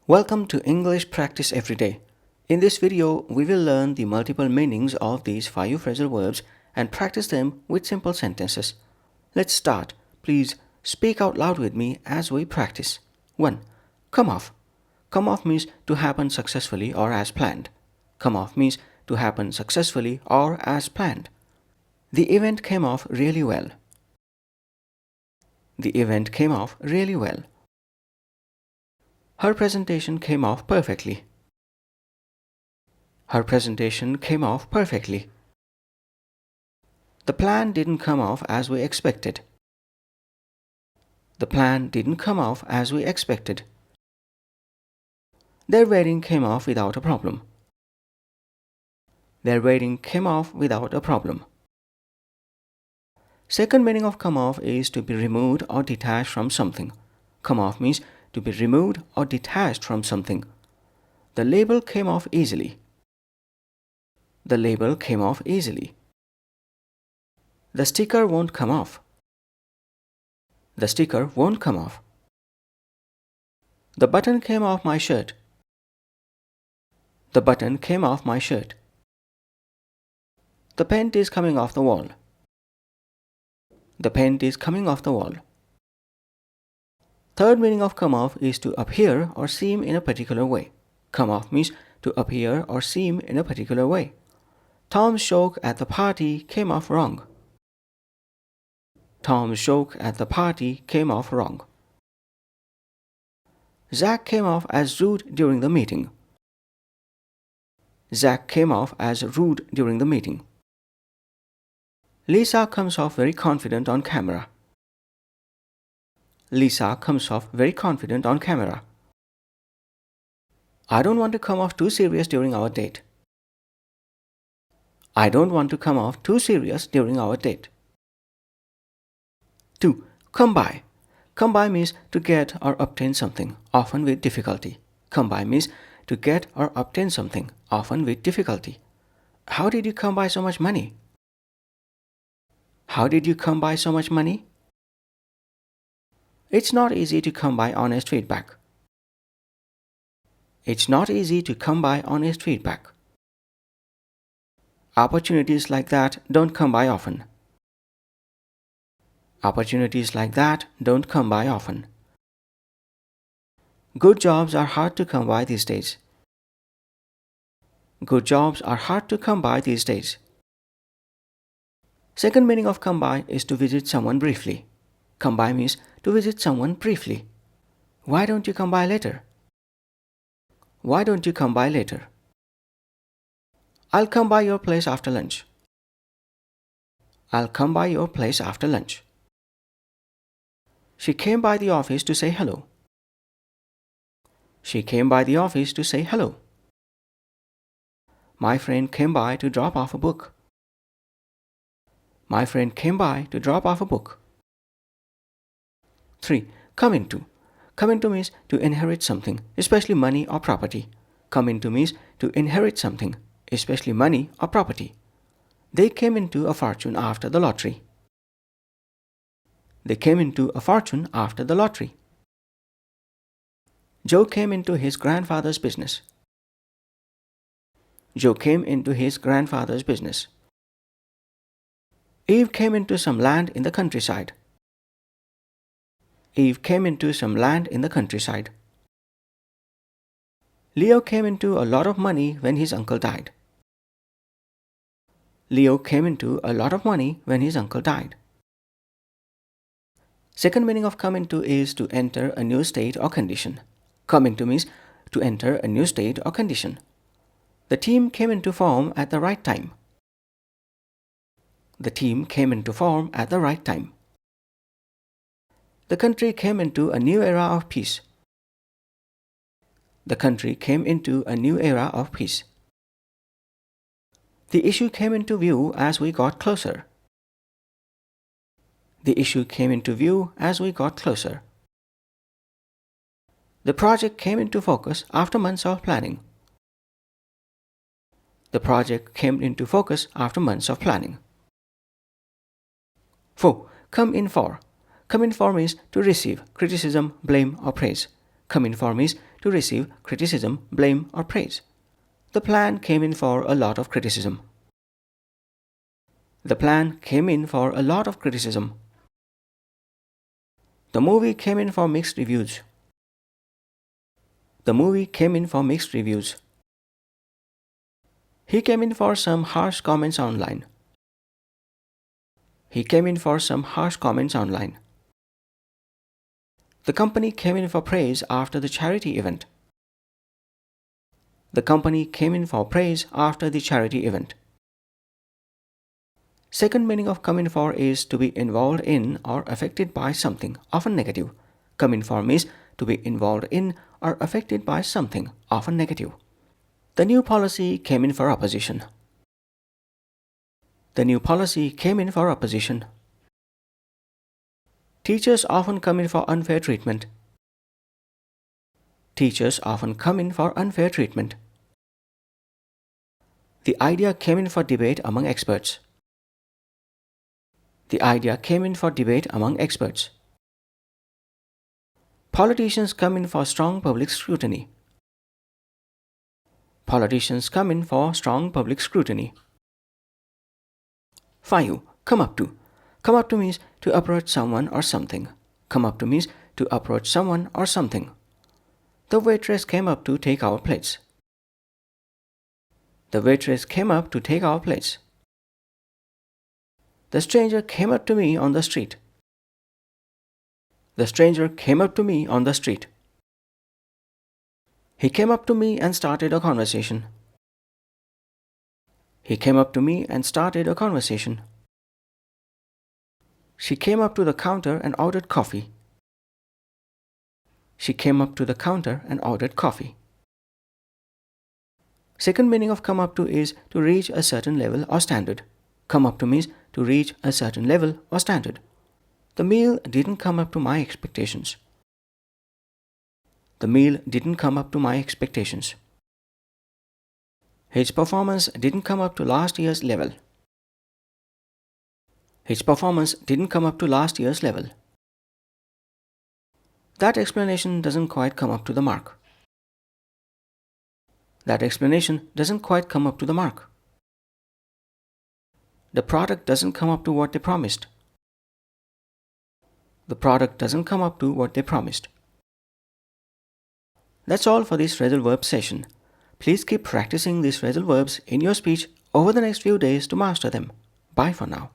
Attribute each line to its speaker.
Speaker 1: Welcome to English Practice Everyday. In this video, we will learn the multiple meanings of these 5 phrasal verbs and practice them with simple sentences. Let's start. Please speak out loud with me as we practice. 1. Come off. Come off means to happen successfully or as planned. Come off means to happen successfully or as planned. The event came off really well. The event came off really well. Her presentation came off perfectly. Her presentation came off perfectly. The plan didn't come off as we expected. The plan didn't come off as we expected. Their wedding came off without a problem. Their wedding came off without a problem. Second meaning of come off is to be removed or detached from something. Come off means to be removed or detached from something. The label came off easily. The label came off easily. The sticker won't come off. The sticker won't come off. The button came off my shirt. The button came off my shirt. The paint is coming off the wall. The paint is coming off the wall. Third meaning of come off is to appear or seem in a particular way. Come off means to appear or seem in a particular way. Tom's joke at the party came off wrong. Tom's joke at the party came off wrong. Zach came off as rude during the meeting. Zach came off as rude during the meeting. Lisa comes off very confident on camera. Lisa comes off very confident on camera. I don't want to come off too serious during our date. I don't want to come off too serious during our date. 2. Come by. Come by means to get or obtain something, often with difficulty. Come by means to get or obtain something, often with difficulty. How did you come by so much money? How did you come by so much money? It's not easy to come by honest feedback. It's not easy to come by honest feedback. Opportunities like that don't come by often. Opportunities like that don't come by often. Good jobs are hard to come by these days. Good jobs are hard to come by these days. Second meaning of come by is to visit someone briefly. Come by means to visit someone briefly. Why don't you come by later? Why don't you come by later? I'll come by your place after lunch. I'll come by your place after lunch. She came by the office to say hello. She came by the office to say hello. My friend came by to drop off a book. My friend came by to drop off a book. 3. Come into. Come into means to inherit something, especially money or property. Come into means to inherit something, especially money or property. They came into a fortune after the lottery. They came into a fortune after the lottery. Joe came into his grandfather's business. Joe came into his grandfather's business. Eve came into some land in the countryside. Eve came into some land in the countryside. Leo came into a lot of money when his uncle died. Leo came into a lot of money when his uncle died. Second meaning of come into is to enter a new state or condition. Come into means to enter a new state or condition. The team came into form at the right time. The team came into form at the right time. The country came into a new era of peace. The country came into a new era of peace. The issue came into view as we got closer. The issue came into view as we got closer. The project came into focus after months of planning. The project came into focus after months of planning. 4. Come in for. Come in for means to receive criticism, blame, or praise. Come in for means to receive criticism, blame, or praise. The plan came in for a lot of criticism. The plan came in for a lot of criticism. The movie came in for mixed reviews. The movie came in for mixed reviews. He came in for some harsh comments online. He came in for some harsh comments online. The company came in for praise after the charity event. The company came in for praise after the charity event. Second meaning of come in for is to be involved in or affected by something, often negative. Come in for means to be involved in or affected by something, often negative. The new policy came in for opposition. The new policy came in for opposition. Teachers often come in for unfair treatment. Teachers often come in for unfair treatment. The idea came in for debate among experts. The idea came in for debate among experts. Politicians come in for strong public scrutiny. Politicians come in for strong public scrutiny. 5. Come up to. Come up to means to approach someone or something. Come up to means to approach someone or something. The waitress came up to take our plates. The waitress came up to take our plates. The stranger came up to me on the street. The stranger came up to me on the street. He came up to me and started a conversation. He came up to me and started a conversation. She came up to the counter and ordered coffee. She came up to the counter and ordered coffee. Second meaning of come up to is to reach a certain level or standard. Come up to means to reach a certain level or standard. The meal didn't come up to my expectations. The meal didn't come up to my expectations. His performance didn't come up to last year's level. His performance didn't come up to last year's level. That explanation doesn't quite come up to the mark. That explanation doesn't quite come up to the mark. The product doesn't come up to what they promised. The product doesn't come up to what they promised. That's all for this phrasal verb session. Please keep practicing these phrasal verbs in your speech over the next few days to master them. Bye for now.